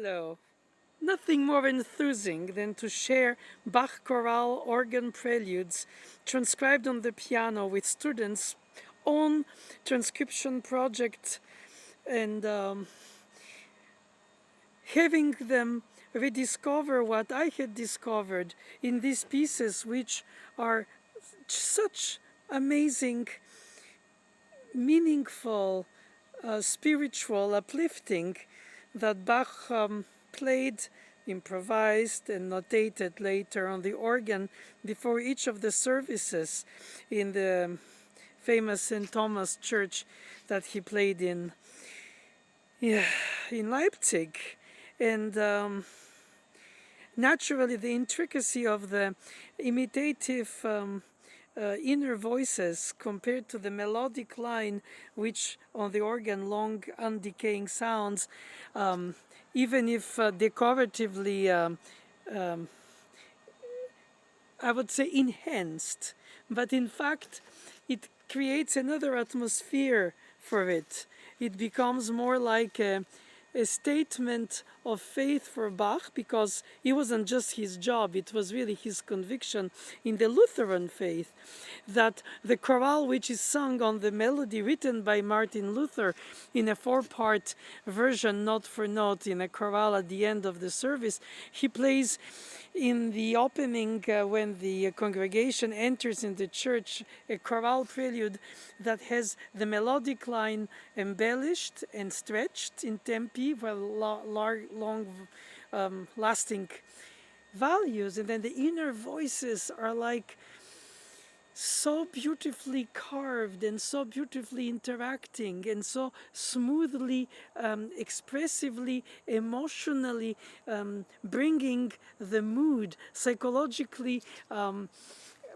Hello. Nothing more enthusing than to share Bach chorale organ preludes transcribed on the piano with students' own transcription project and having them rediscover what I had discovered in these pieces, which are such amazing, meaningful, spiritual, uplifting, that Bach played, improvised, and notated later on the organ before each of the services in the famous St. Thomas Church that he played in, yeah, in Leipzig. And naturally, the intricacy of the imitative inner voices compared to the melodic line, which on the organ, long undecaying sounds, even if decoratively, I would say enhanced, but in fact it creates another atmosphere for it. It becomes more like a statement of faith for Bach, because it wasn't just his job, it was really his conviction in the Lutheran faith that the chorale, which is sung on the melody written by Martin Luther in a 4-part version, note for note, in a chorale at the end of the service, he plays in the opening when the congregation enters in the church, a chorale prelude that has the melodic line embellished and stretched in tempi for long lasting values, and then the inner voices are like so beautifully carved and so beautifully interacting and so smoothly, expressively, emotionally bringing the mood, psychologically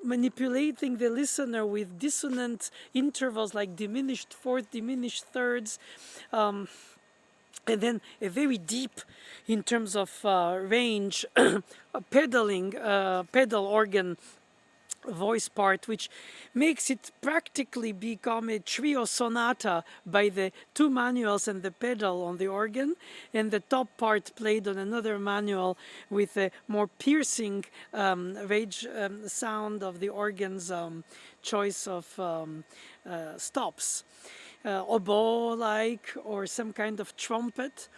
manipulating the listener with dissonant intervals like diminished fourths, diminished thirds, and then a very deep, in terms of range, pedal organ voice part, which makes it practically become a trio sonata by the 2 manuals and the pedal on the organ, and the top part played on another manual with a more piercing range sound of the organ's choice of stops, oboe-like, or some kind of trumpet,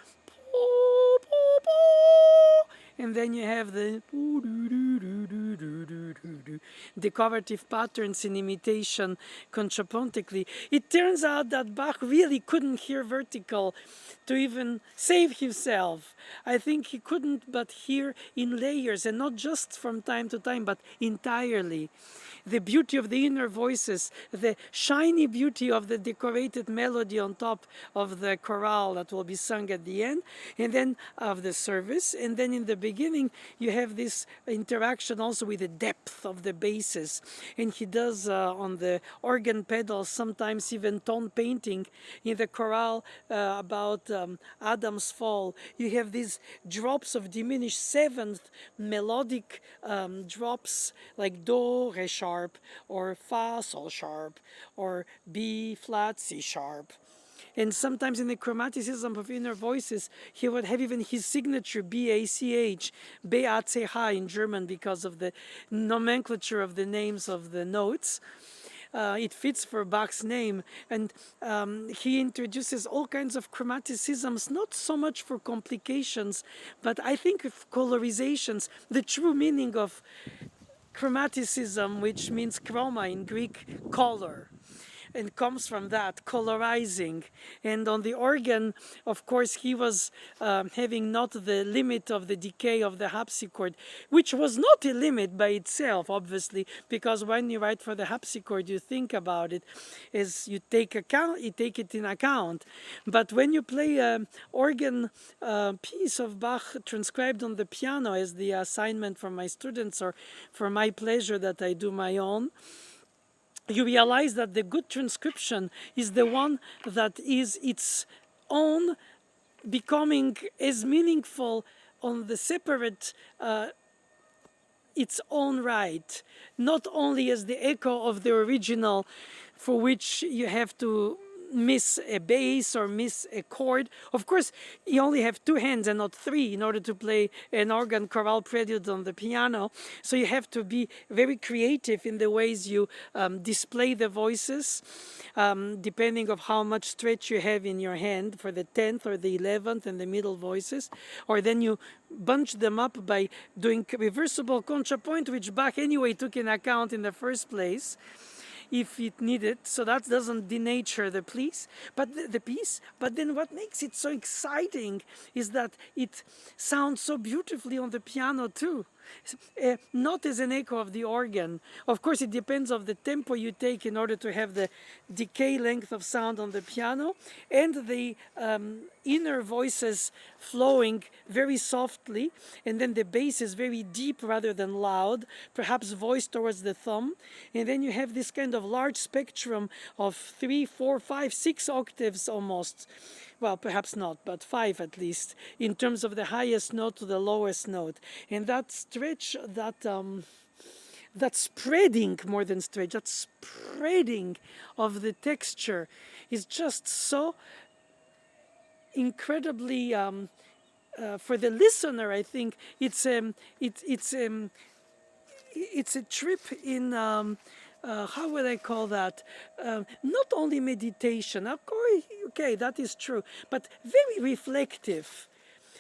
and then you have the decorative patterns in imitation contrapuntically. It turns out that Bach really couldn't hear vertical to even save himself. I think he couldn't but hear in layers, and not just from time to time, but entirely. The beauty of the inner voices, the shiny beauty of the decorated melody on top of the chorale that will be sung at the end, and then of the service, and then in the beginning you have this interaction also with the depth of the basses, and he does on the organ pedals sometimes even tone painting in the chorale about Adam's fall. You have these drops of diminished seventh melodic drops, like do, re sharp, or fa, sol sharp, or B flat, C sharp. And sometimes in the chromaticism of inner voices, he would have even his signature B-A-C-H, B-A-C-H in German, because of the nomenclature of the names of the notes. It fits for Bach's name, and he introduces all kinds of chromaticisms, not so much for complications, but I think of colorizations, the true meaning of chromaticism, which means chroma in Greek, color, and comes from that, colorizing. And on the organ, of course, he was having not the limit of the decay of the harpsichord, which was not a limit by itself, obviously, because when you write for the harpsichord, you think about it as you take it in account. But when you play an organ piece of Bach transcribed on the piano as the assignment for my students, or for my pleasure that I do my own, you realize that the good transcription is the one that is its own, becoming as meaningful on the separate its own right, not only as the echo of the original, for which you have to miss a bass or miss a chord. Of course, you only have two hands and not three in order to play an organ chorale prelude on the piano. So you have to be very creative in the ways you display the voices, depending of how much stretch you have in your hand for the 10th or the 11th and the middle voices. Or then you bunch them up by doing reversible contrapoint, which Bach anyway took in account in the first place, if it needed. So that doesn't denature the piece. But then what makes it so exciting is that it sounds so beautifully on the piano too. Not as an echo of the organ. Of course, it depends on the tempo you take in order to have the decay length of sound on the piano, and the inner voices flowing very softly, and then the bass is very deep rather than loud, perhaps voiced towards the thumb, and then you have this kind of large spectrum of 3, 4, 5, 6 octaves almost. Well, perhaps not, but 5 at least, in terms of the highest note to the lowest note. And that stretch, that spreading, more than stretch, that spreading of the texture is just so incredibly, for the listener, I think it's a trip in, how would I call that? Not only meditation, of course, okay, that is true, but very reflective.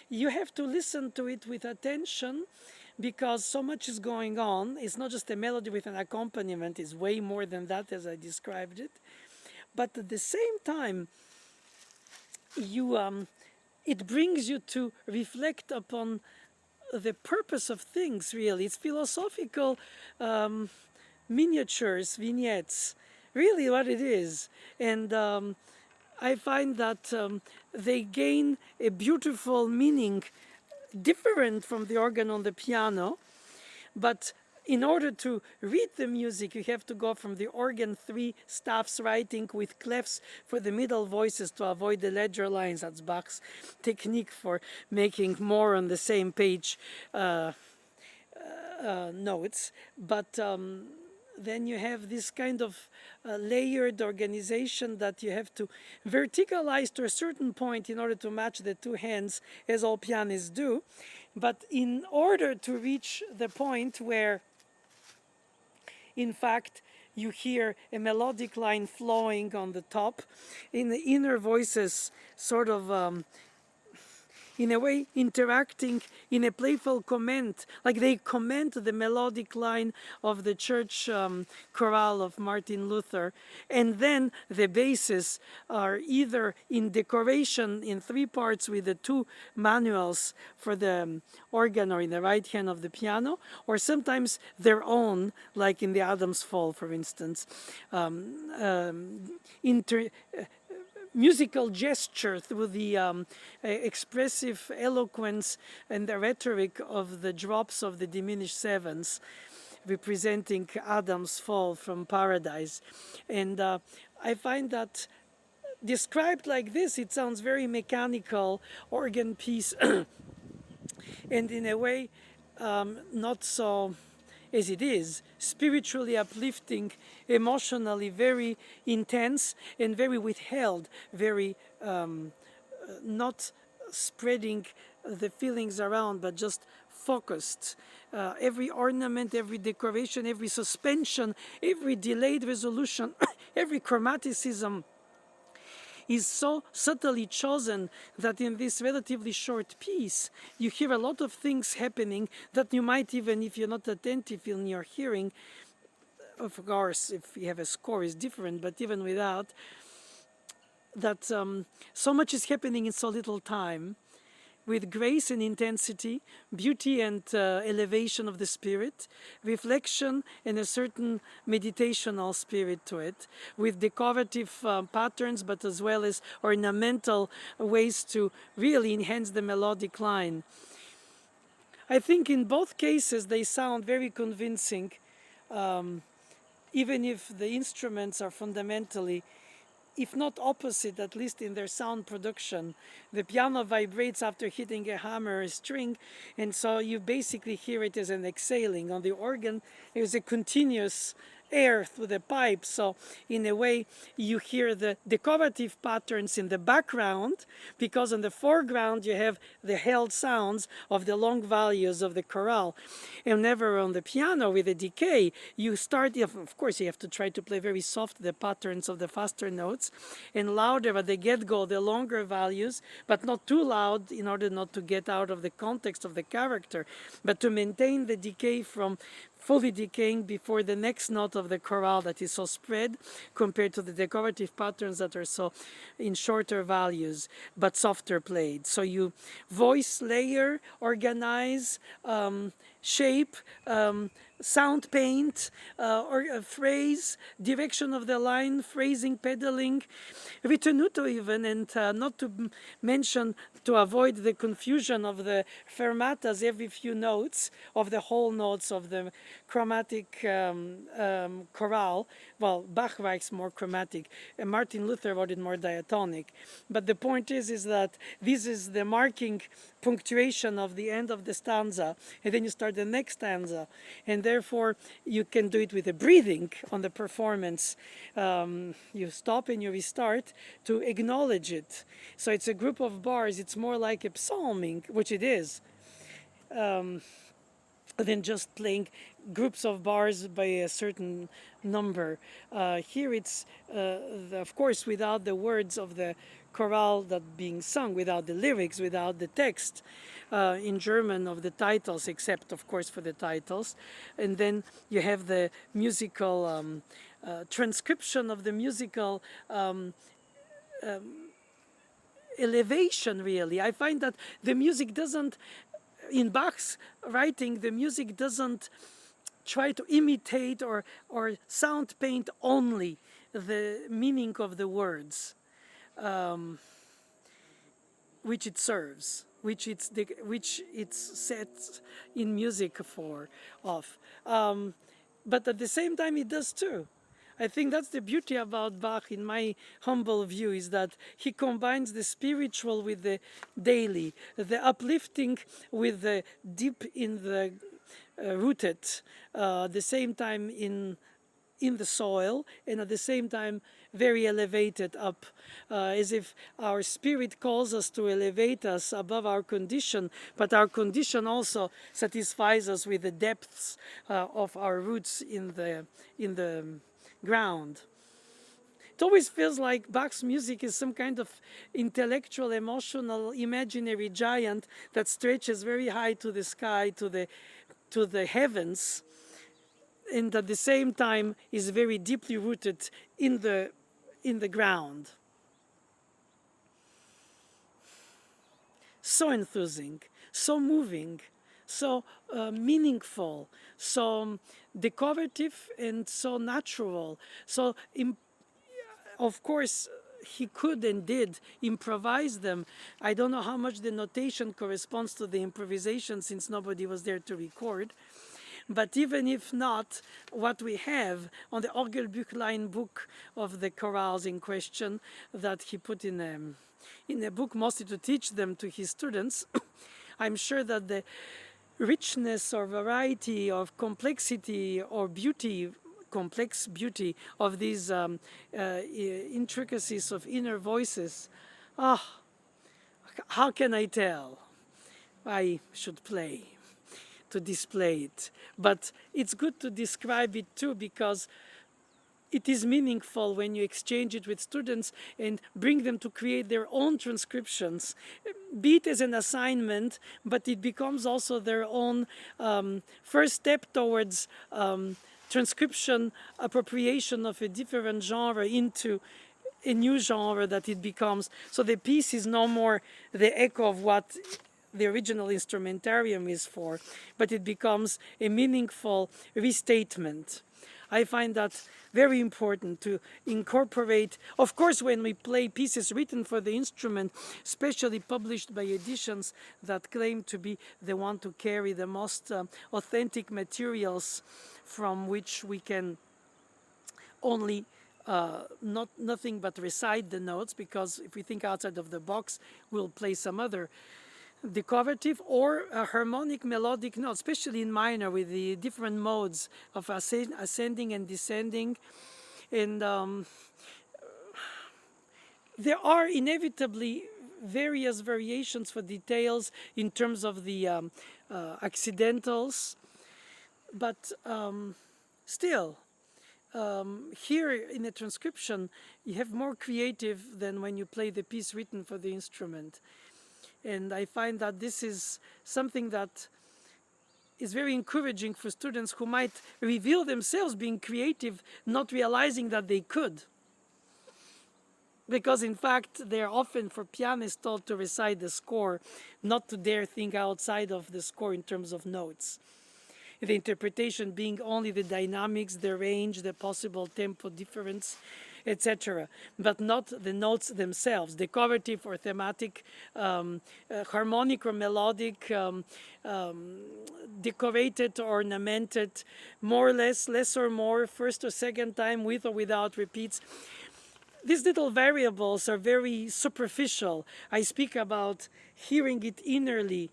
You have to listen to it with attention because so much is going on. It's not just a melody with an accompaniment, it's way more than that as I described it. But at the same time, it brings you to reflect upon the purpose of things, really. It's philosophical miniatures, vignettes, really what it is. And I find that they gain a beautiful meaning different from the organ on the piano. But in order to read the music, you have to go from the organ 3 staffs writing with clefs for the middle voices to avoid the ledger lines. That's Bach's technique for making more on the same page notes. But then you have this kind of layered organization that you have to verticalize to a certain point in order to match the two hands, as all pianists do. But in order to reach the point where, in fact, you hear a melodic line flowing on the top, in the inner voices sort of in a way interacting in a playful comment, like they comment the melodic line of the church chorale of Martin Luther, and then the basses are either in decoration in 3 parts with the 2 manuals for the organ or in the right hand of the piano, or sometimes their own, like in the Adam's Fall, for instance. Musical gesture through the expressive eloquence and the rhetoric of the drops of the diminished sevenths, representing Adam's fall from paradise. And I find that described like this, it sounds very mechanical, organ piece, and in a way not so, as it is, spiritually uplifting, emotionally very intense, and very withheld, very not spreading the feelings around, but just focused. Every ornament, every decoration, every suspension, every delayed resolution, every chromaticism is so subtly chosen that in this relatively short piece you hear a lot of things happening that you might, even if you're not attentive in your hearing, of course if you have a score is different, but even without that, so much is happening in so little time, with grace and intensity, beauty and elevation of the spirit, reflection and a certain meditational spirit to it, with decorative patterns, but as well as ornamental ways to really enhance the melodic line. I think in both cases they sound very convincing, even if the instruments are fundamentally, if not opposite, at least in their sound production. The piano vibrates after hitting a hammer or a string, and so you basically hear it as an exhaling. On the organ, there's a continuous air through the pipe. So in a way, you hear the decorative patterns in the background, because in the foreground you have the held sounds of the long values of the chorale. And never on the piano with the decay, you start, of course you have to try to play very soft the patterns of the faster notes, and louder at the get-go the longer values, but not too loud in order not to get out of the context of the character, but to maintain the decay from fully decaying before the next note of the chorale that is so spread, compared to the decorative patterns that are so in shorter values but softer played. So you voice, layer, organize, shape, sound paint, or a phrase, direction of the line, phrasing, pedaling, ritenuto even, and not to mention, to avoid the confusion of the fermatas every few notes of the whole notes of the chromatic chorale. Well, Bach writes more chromatic, and Martin Luther wrote it more diatonic. But the point is that this is the marking punctuation of the end of the stanza, and then you start the next stanza, and therefore you can do it with a breathing on the performance. You stop and you restart to acknowledge it. So it's a group of bars. It's more like a psalming, which it is, than just playing groups of bars by a certain number. Here it's, of course, without the words of the chorale that being sung, without the lyrics, without the text in German of the titles, except, of course, for the titles. And then you have the musical transcription of the musical elevation, really. I find that the music doesn't, in Bach's writing, the music doesn't try to imitate or sound paint only the meaning of the words, which it serves, which it's set in music for of. But at the same time, it does too. I think that's the beauty about Bach, in my humble view, is that he combines the spiritual with the daily, the uplifting with the deep in the rooted, at the same time in the soil, and at the same time very elevated up, as if our spirit calls us to elevate us above our condition, but our condition also satisfies us with the depths of our roots in the ground. It always feels like Bach's music is some kind of intellectual, emotional, imaginary giant that stretches very high to the sky, to the heavens, and at the same time is very deeply rooted in the ground. So enthusing, so moving, so meaningful, so decorative, and so natural. So, of course, he could and did improvise them. I don't know how much the notation corresponds to the improvisation, since nobody was there to record. But even if not, what we have on the Orgelbüchlein book of the chorales in question, that he put in a book mostly to teach them to his students, I'm sure that the richness or variety of complexity or beauty, complex beauty of these intricacies of inner voices, how can I tell? I should play to display it. But it's good to describe it too, because it is meaningful when you exchange it with students and bring them to create their own transcriptions, be it as an assignment, but it becomes also their own first step towards transcription, appropriation of a different genre into a new genre that it becomes. So the piece is no more the echo of what the original instrumentarium is for, but it becomes a meaningful restatement. I find that very important to incorporate. Of course, when we play pieces written for the instrument, especially published by editions that claim to be the one to carry the most authentic materials, from which we can only nothing but recite the notes, because if we think outside of the box, we'll play some other decorative or a harmonic melodic note, especially in minor with the different modes of ascending and descending. And there are inevitably various variations for details in terms of the accidentals, but still, here in a transcription, you have more creative than when you play the piece written for the instrument. And I find that this is something that is very encouraging for students who might reveal themselves being creative, not realizing that they could. Because in fact, they're often for pianists told to recite the score, not to dare think outside of the score in terms of notes. The interpretation being only the dynamics, the range, the possible tempo difference, etc., but not the notes themselves, decorative or thematic, harmonic or melodic, decorated or ornamented, more or less, less or more, first or second time, with or without repeats. These little variables are very superficial. I speak about hearing it innerly,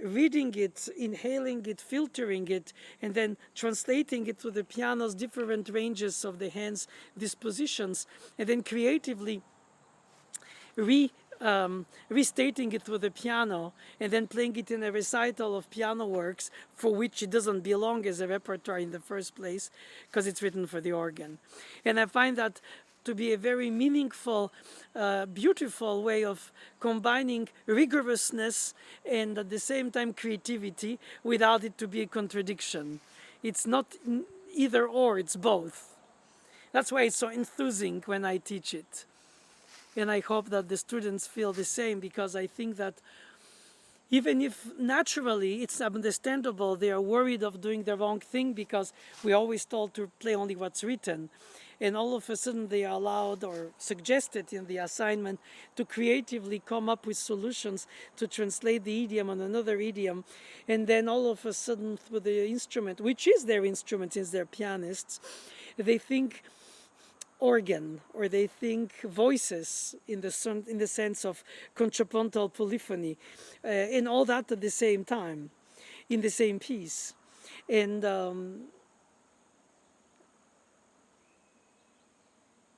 reading it, inhaling it, filtering it, and then translating it to the piano's different ranges of the hands' dispositions, and then creatively restating it with the piano, and then playing it in a recital of piano works for which it doesn't belong as a repertoire in the first place, because it's written for the organ. And I find that to be a very meaningful, beautiful way of combining rigorousness and at the same time creativity without it to be a contradiction. It's not either or, it's both. That's why it's so enthusing when I teach it. And I hope that the students feel the same, because I think that even if naturally it's understandable they are worried of doing the wrong thing, because we're always told to play only what's written, and all of a sudden they are allowed or suggested in the assignment to creatively come up with solutions to translate the idiom on another idiom, and then all of a sudden with the instrument, which is their instrument since they're pianists, they think organ, or they think voices in the sense of contrapuntal polyphony, and all that at the same time, in the same piece. And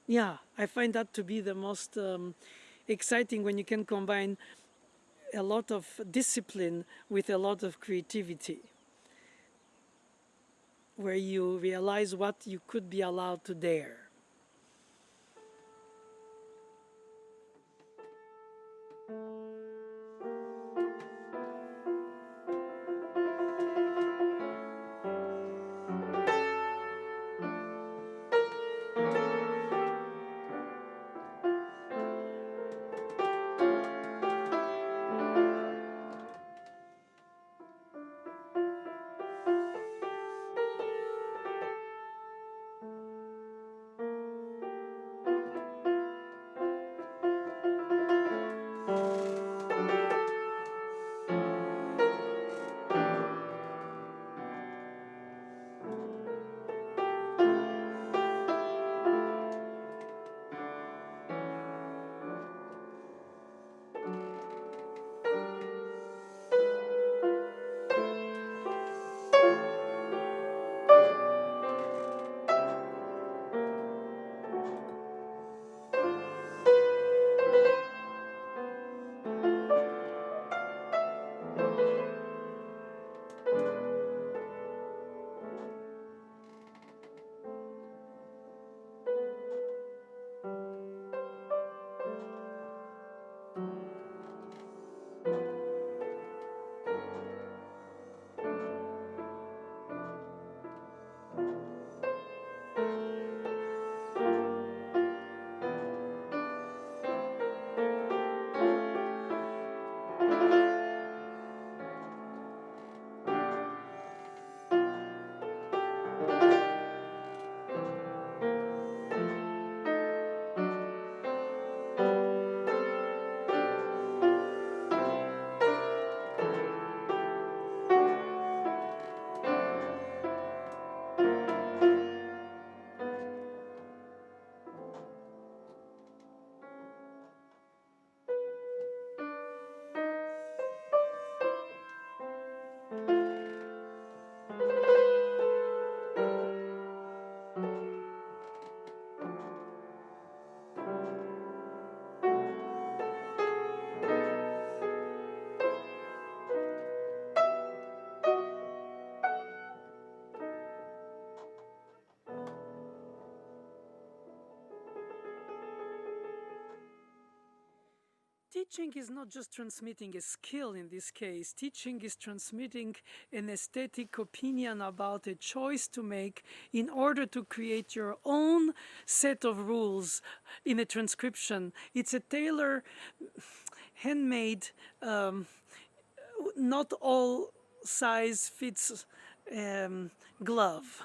yeah, I find that to be the most exciting, when you can combine a lot of discipline with a lot of creativity, where you realize what you could be allowed to dare. teaching is not just transmitting a skill in this case. Teaching is transmitting an aesthetic opinion about a choice to make in order to create your own set of rules in a transcription. It's a tailor, handmade, not all size fits glove.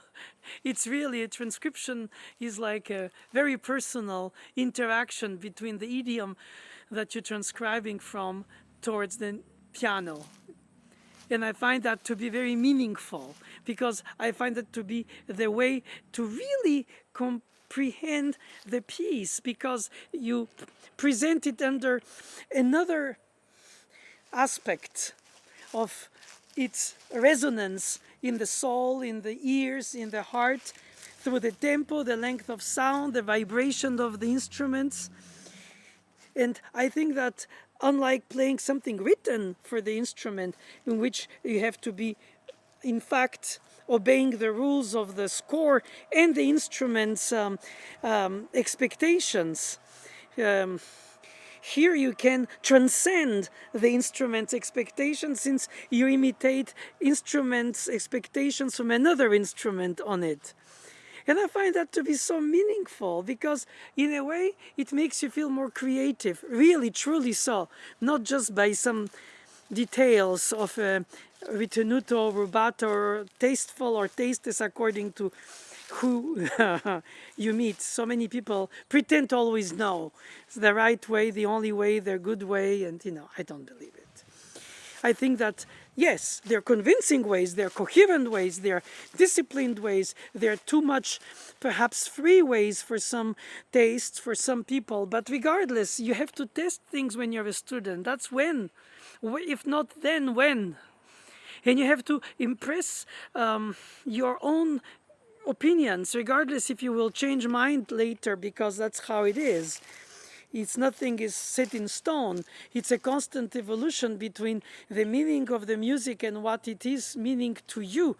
It's really a transcription is like a very personal interaction between the idiom that you're transcribing from towards the piano. And I find that to be very meaningful, because I find that to be the way to really comprehend the piece, because you present it under another aspect of its resonance in the soul, in the ears, in the heart, through the tempo, the length of sound, the vibration of the instruments. And I think that unlike playing something written for the instrument, in which you have to be, in fact, obeying the rules of the score and the instrument's expectations, here you can transcend the instrument's expectations, since you imitate instrument's expectations from another instrument on it. And I find that to be so meaningful, because in a way it makes you feel more creative, really, truly so, not just by some details of a ritenuto, rubato, or tasteful or tasteless according to who you meet. So many people pretend to always know the right way, the only way, their good way, and I don't believe it. I think that, yes, they're convincing ways, they're coherent ways, they're disciplined ways, they're too much, perhaps, free ways for some tastes, for some people. But regardless, you have to test things when you're a student. That's when. If not then, when? And you have to impress your own opinions, regardless if you will change mind later, because that's how it is. Nothing is set in stone. It's a constant evolution between the meaning of the music and what it is meaning to you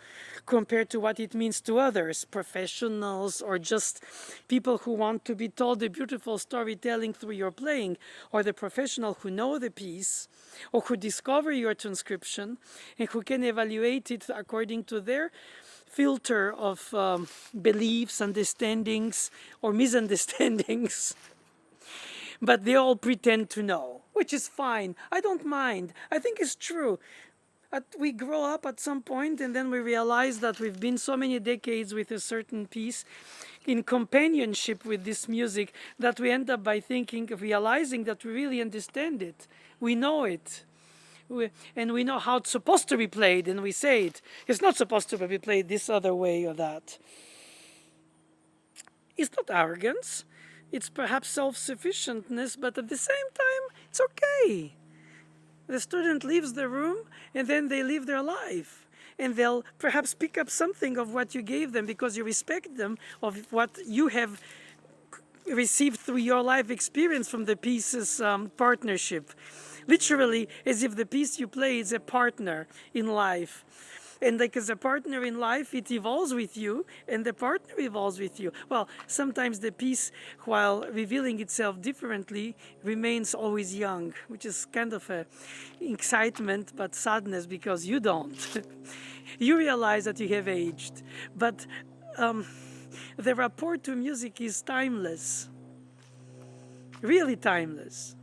compared to what it means to others, professionals or just people who want to be told a beautiful storytelling through your playing, or the professional who know the piece or who discover your transcription and who can evaluate it according to their filter of beliefs, understandings, or misunderstandings. But they all pretend to know, which is fine. I don't mind. I think it's true. We grow up at some point, and then we realize that we've been so many decades with a certain piece in companionship with this music, that we end up by realizing that we really understand it. We know it. And we know how it's supposed to be played, and we say it. It's not supposed to be played this other way or that. It's not arrogance. It's perhaps self-sufficientness, but at the same time, it's okay. The student leaves the room, and then they live their life. And they'll perhaps pick up something of what you gave them, because you respect them, of what you have received through your life experience from the piece's partnership. Literally, as if the piece you play is a partner in life. And like as a partner in life, it evolves with you, and the partner evolves with you. Well, sometimes the piece, while revealing itself differently, remains always young, which is kind of a excitement but sadness, because you don't. You realize that you have aged. But the rapport to music is timeless, really timeless.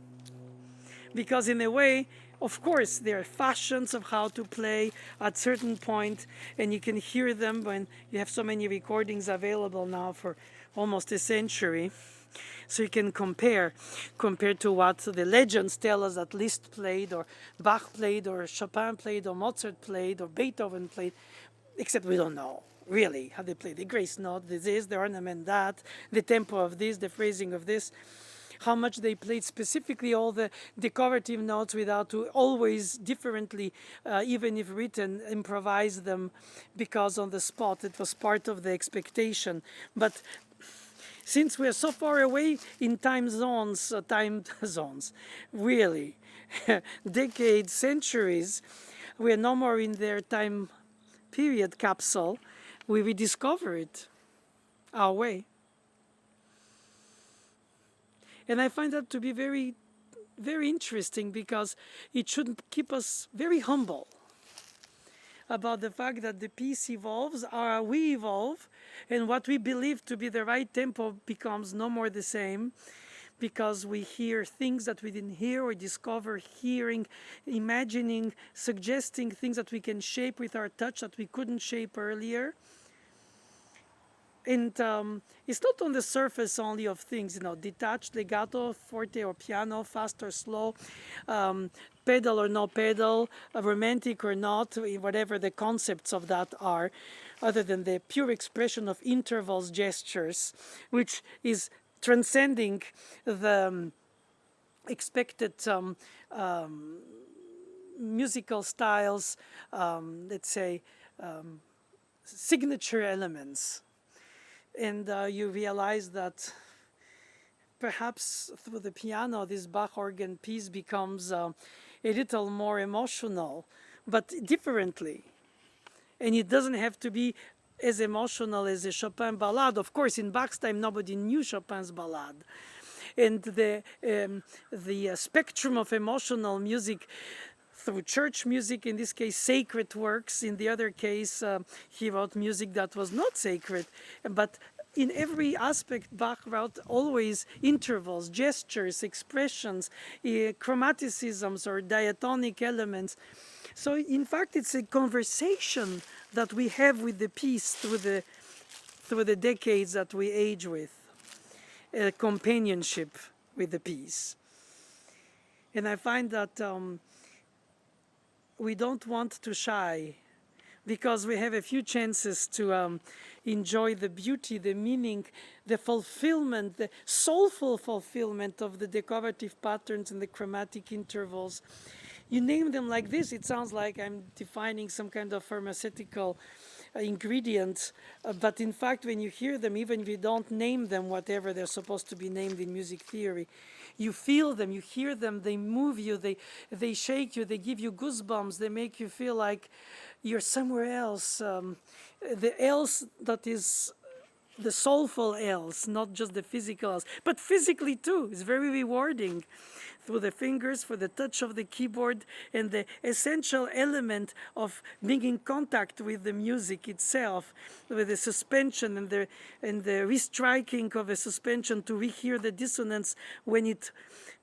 Because in a way, of course, there are fashions of how to play at certain point, and you can hear them when you have so many recordings available now for almost a century. So you can compare to what the legends tell us that Liszt played, or Bach played, or Chopin played, or Mozart played, or Beethoven played, except we don't know really how they play the grace note, this, the ornament that, the tempo of this, the phrasing of this. How much they played specifically all the decorative notes without to always differently, even if written, improvise them, because on the spot it was part of the expectation. But since we are so far away in time zones, really, decades, centuries, we are no more in their time period capsule. We rediscover it our way. And I find that to be very very interesting because it should keep us very humble about the fact that the piece evolves, we evolve, and what we believe to be the right tempo becomes no more the same because we hear things that we didn't hear or discover hearing, imagining, suggesting things that we can shape with our touch that we couldn't shape earlier. And it's not on the surface only of things, detached, legato, forte or piano, fast or slow, pedal or no pedal, romantic or not, whatever the concepts of that are, other than the pure expression of intervals, gestures, which is transcending the expected musical styles, let's say, signature elements. And you realize that perhaps through the piano, this Bach organ piece becomes a little more emotional, but differently. And it doesn't have to be as emotional as a Chopin ballade. Of course, in Bach's time, nobody knew Chopin's ballade. And the spectrum of emotional music through church music, in this case sacred works, in the other case he wrote music that was not sacred, but in every aspect Bach wrote always intervals, gestures, expressions, chromaticisms or diatonic elements. So in fact it's a conversation that we have with the piece through the decades that we age with, a companionship with the piece. And I find that we don't want to shy because we have a few chances to enjoy the beauty, the meaning, the fulfillment, the soulful fulfillment of the decorative patterns and the chromatic intervals. You name them like this, it sounds like I'm defining some kind of pharmaceutical ingredient, but in fact when you hear them, even if you don't name them whatever they're supposed to be named in music theory, you feel them, you hear them, they move you, they shake you, they give you goosebumps, they make you feel like you're somewhere else, the else that is the soulful else, not just the physical else, but physically too. It's very rewarding through the fingers, for the touch of the keyboard, and the essential element of being in contact with the music itself, with the suspension and the restriking of a suspension to rehear the dissonance when it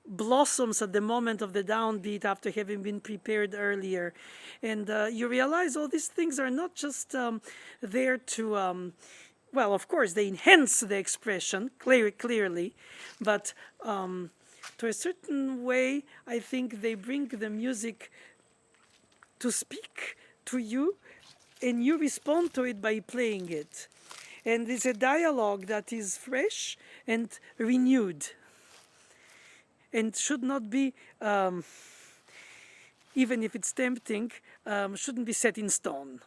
blossoms at the moment of the downbeat after having been prepared earlier. And you realize all these things are not just there to well, of course, they enhance the expression clearly, but to a certain way, I think they bring the music to speak to you, and you respond to it by playing it. And it's a dialogue that is fresh and renewed, and should not be, even if it's tempting, shouldn't be set in stone.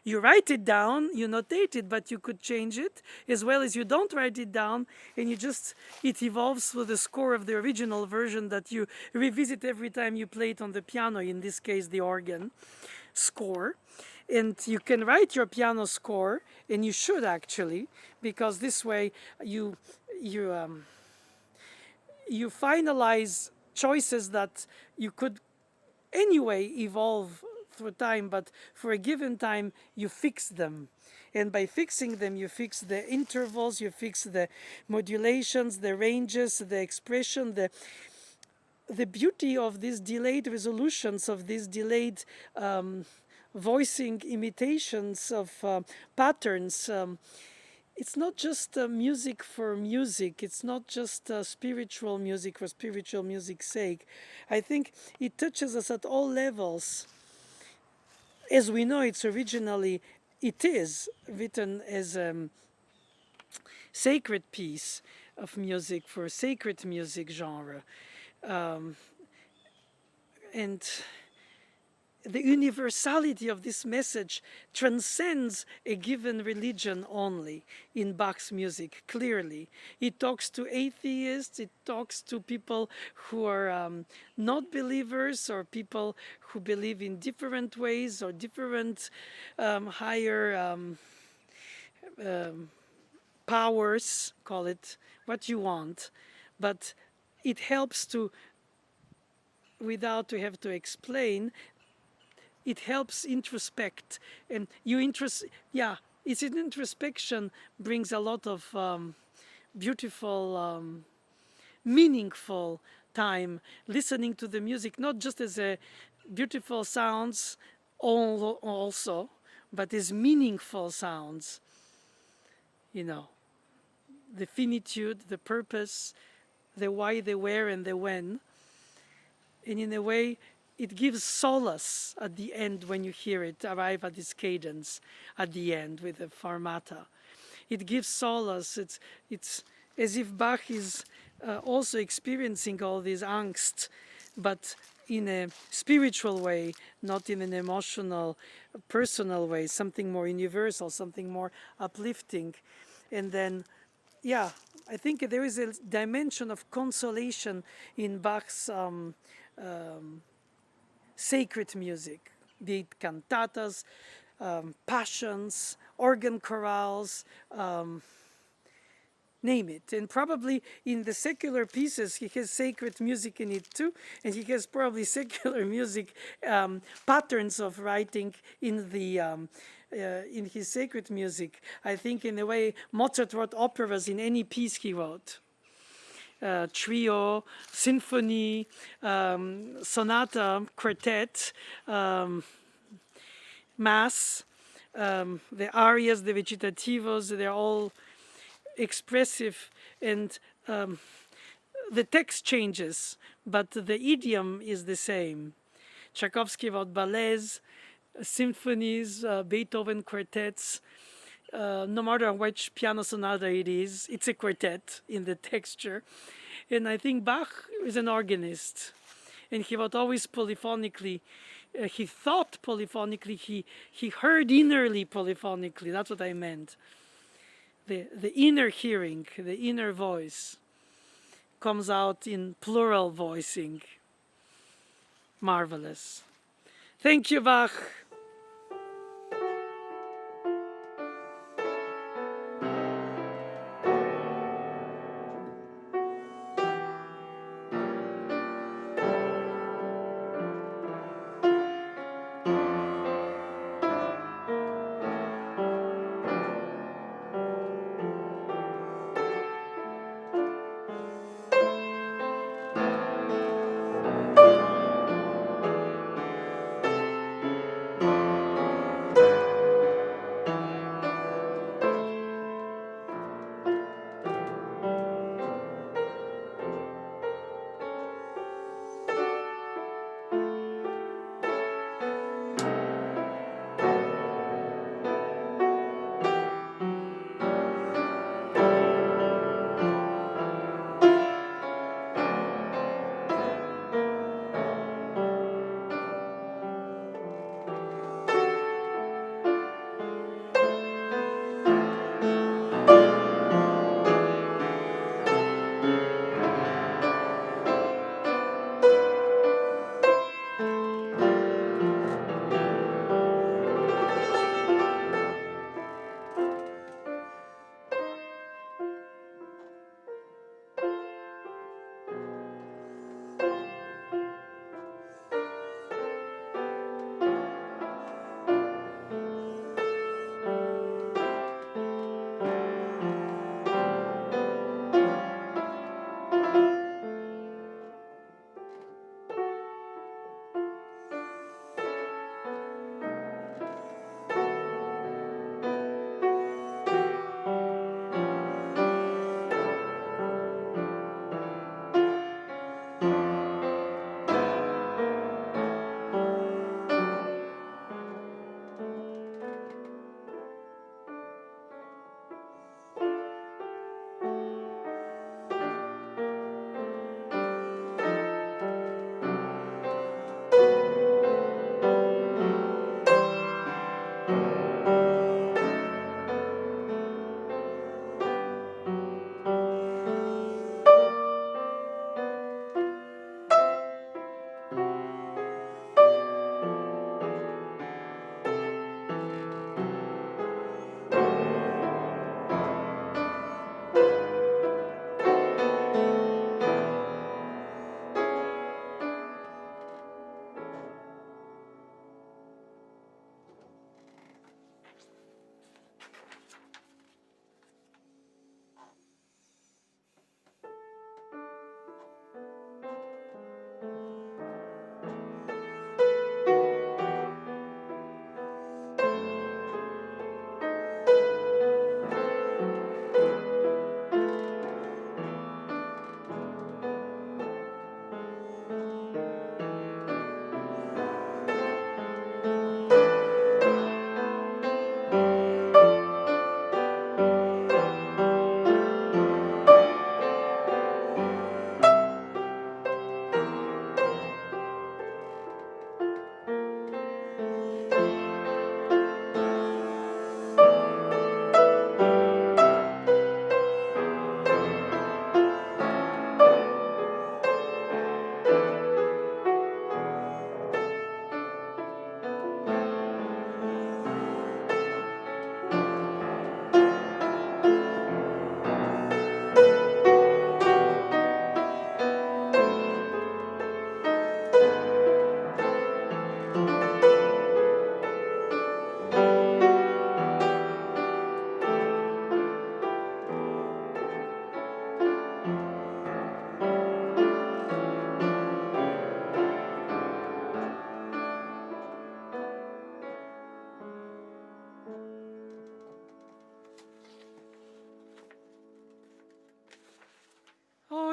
You write it down, you notate it, but you could change it, as well as you don't write it down, and it evolves with the score of the original version that you revisit every time you play it on the piano, in this case the organ score. And you can write your piano score, and you should actually, because this way you finalize choices that you could anyway evolve through time, but for a given time you fix them, and by fixing them you fix the intervals, you fix the modulations, the ranges, the expression, the beauty of these delayed resolutions, of these delayed voicing imitations of patterns. It's not just music for music. It's not just spiritual music for spiritual music's sake. I think it touches us at all levels. As we know, it is written as a sacred piece of music for a sacred music genre. And the universality of this message transcends a given religion only in Bach's music, clearly. It talks to atheists, it talks to people who are not believers, or people who believe in different ways, or different higher powers, call it what you want. But it helps to without to have to explain, it helps introspect, and yeah, it's an introspection brings a lot of beautiful, meaningful time listening to the music, not just as a beautiful sounds also, but as meaningful sounds, you know, the finitude, the purpose, the why, the where, and the when. And in a way, it gives solace at the end when you hear it arrive at this cadence at the end with the fermata. It gives solace. It's as if Bach is also experiencing all this angst, but in a spiritual way, not in an emotional, personal way, something more universal, something more uplifting. And then, yeah, I think there is a dimension of consolation in Bach's sacred music, be it cantatas, passions, organ chorales, name it. And probably in the secular pieces, he has sacred music in it too, and he has probably secular music patterns of writing in the in his sacred music. I think in a way Mozart wrote operas in any piece he wrote. Trio, symphony, sonata, quartet, mass, the arias, the recitativos, they're all expressive, and the text changes, but the idiom is the same. Tchaikovsky wrote ballets, symphonies, Beethoven quartets. No matter which piano sonata it is, it's a quartet in the texture. And I think Bach is an organist, and he wrote always polyphonically. He thought polyphonically, he heard innerly polyphonically. That's what I meant. The inner hearing, the inner voice comes out in plural voicing. Marvelous. Thank you, Bach.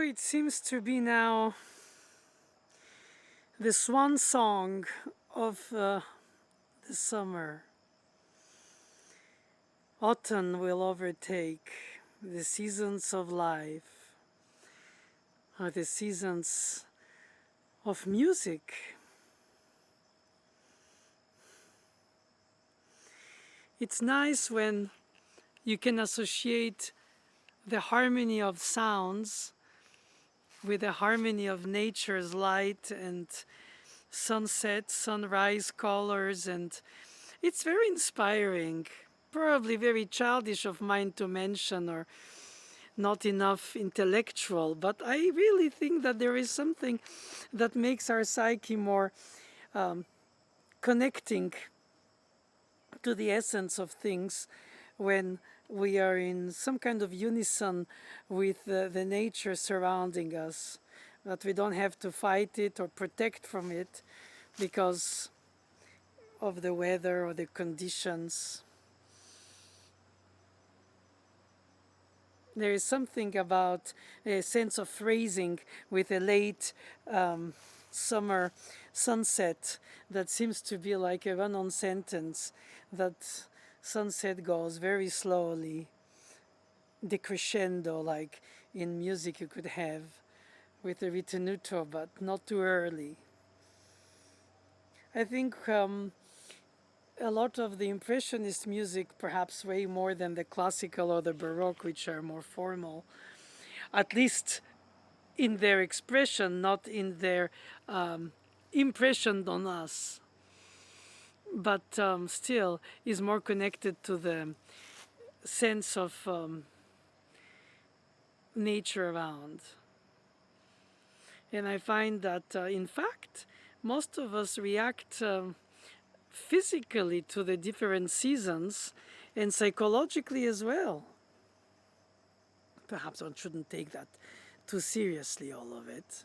it seems to be now the swan song of the summer. Autumn will overtake the seasons of life, or the seasons of music. It's nice when you can associate the harmony of sounds with the harmony of nature's light and sunset, sunrise colors, and it's very inspiring. Probably very childish of mine to mention, or not enough intellectual, but I really think that there is something that makes our psyche more connecting to the essence of things when we are in some kind of unison with the nature surrounding us, that we don't have to fight it or protect from it because of the weather or the conditions. There is something about a sense of phrasing with a late summer sunset that seems to be like a run-on sentence. That sunset goes very slowly, decrescendo, like in music you could have with a ritenuto, but not too early. I think a lot of the Impressionist music, perhaps way more than the classical or the Baroque, which are more formal, at least in their expression, not in their impression on us, but still is more connected to the sense of nature around. And I find that, in fact, most of us react physically to the different seasons and psychologically as well. Perhaps one shouldn't take that too seriously, all of it.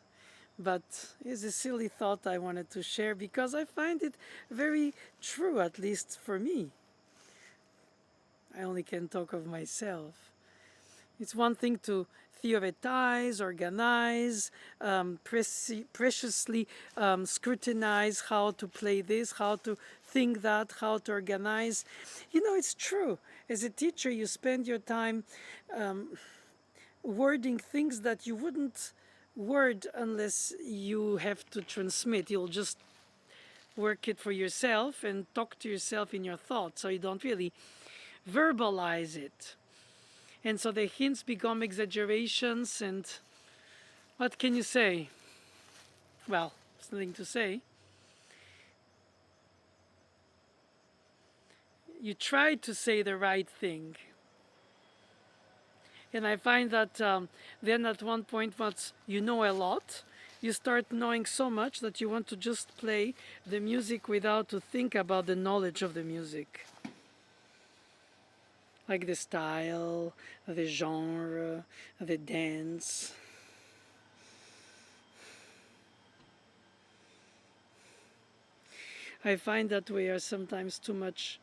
But it's a silly thought I wanted to share because I find it very true, at least for me. I only can talk of myself. It's one thing to theorize, organize, preciously scrutinize how to play this, how to think that, how to organize. You know, it's true. As a teacher, you spend your time wording things that you wouldn't word unless you have to transmit. You'll just work it for yourself and talk to yourself in your thoughts, so you don't really verbalize it. And so the hints become exaggerations, and what can you say? Well, there's nothing to say. You try to say the right thing. And I find that then at one point, once you know a lot, you start knowing so much that you want to just play the music without to think about the knowledge of the music. Like the style, the genre, the dance. I find that we are sometimes too much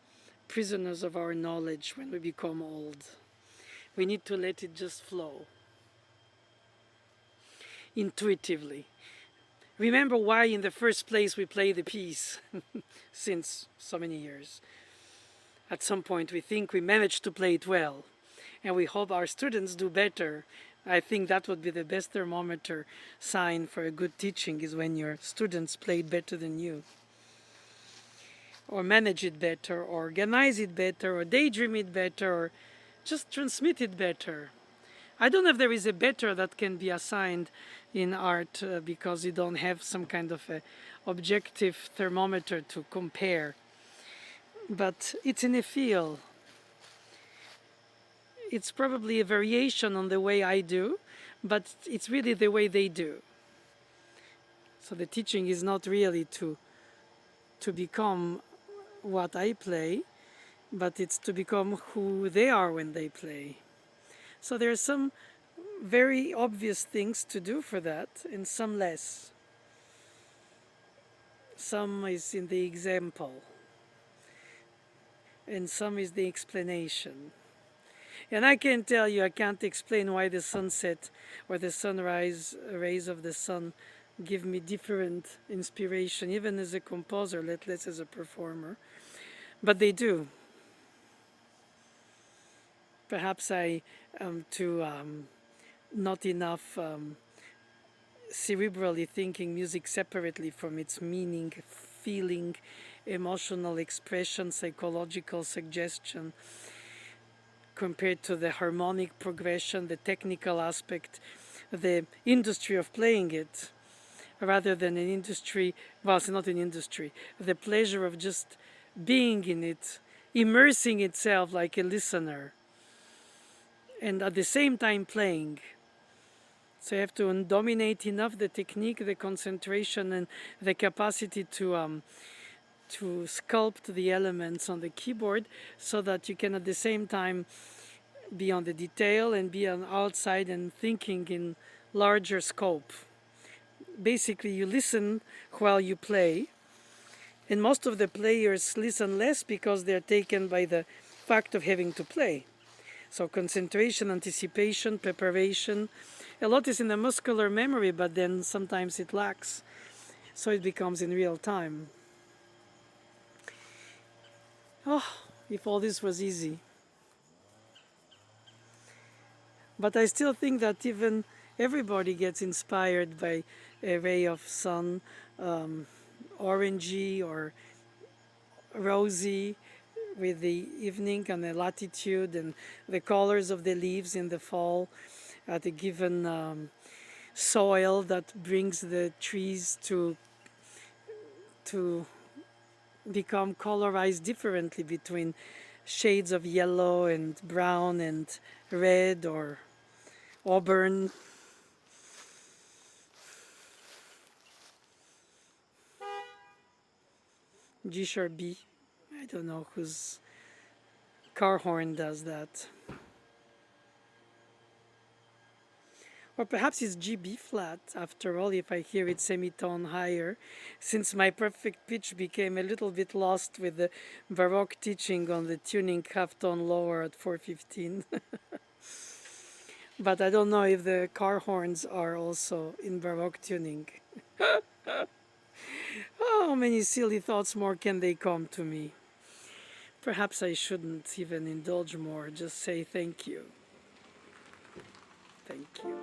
prisoners of our knowledge when we become old. We need to let it just flow intuitively. Remember why in the first place we play the piece since so many years. At some point we think we managed to play it well, and we hope our students do better. I think that would be the best thermometer sign for a good teaching, is when your students played better than you, or manage it better, or organize it better, or daydream it better, or just transmit it better. I don't know if there is a better that can be assigned in art because you don't have some kind of a objective thermometer to compare. But it's in a feel. It's probably a variation on the way I do, but it's really the way they do. So the teaching is not really to become what I play, but it's to become who they are when they play. So there are some very obvious things to do for that, and some less. Some is in the example, and some is the explanation. And I can tell you, I can't explain why the sunset or the sunrise rays of the sun give me different inspiration, even as a composer, let less as a performer. But they do. Perhaps I am too not enough cerebrally thinking music separately from its meaning, feeling, emotional expression, psychological suggestion, compared to the harmonic progression, the technical aspect, the industry of playing it, rather than an industry, well, it's not an industry, the pleasure of just being in it, immersing itself like a listener, and at the same time playing. So you have to dominate enough the technique, the concentration, and the capacity to sculpt the elements on the keyboard so that you can at the same time be on the detail and be on outside and thinking in larger scope. Basically, you listen while you play, and most of the players listen less because they're taken by the fact of having to play. So concentration, anticipation, preparation, a lot is in the muscular memory, but then sometimes it lacks, so it becomes in real time. Oh, if all this was easy. But I still think that even everybody gets inspired by a ray of sun, orangey or rosy, with the evening and the latitude and the colors of the leaves in the fall at a given soil that brings the trees to become colorized differently between shades of yellow and brown and red or auburn. G sharp B. I don't know whose car horn does that. Or perhaps it's G B flat, after all, if I hear it semitone higher, since my perfect pitch became a little bit lost with the Baroque teaching on the tuning half tone lower at 415. But I don't know if the car horns are also in Baroque tuning. How many silly thoughts more can they come to me? Perhaps I shouldn't even indulge more, just say thank you. Thank you.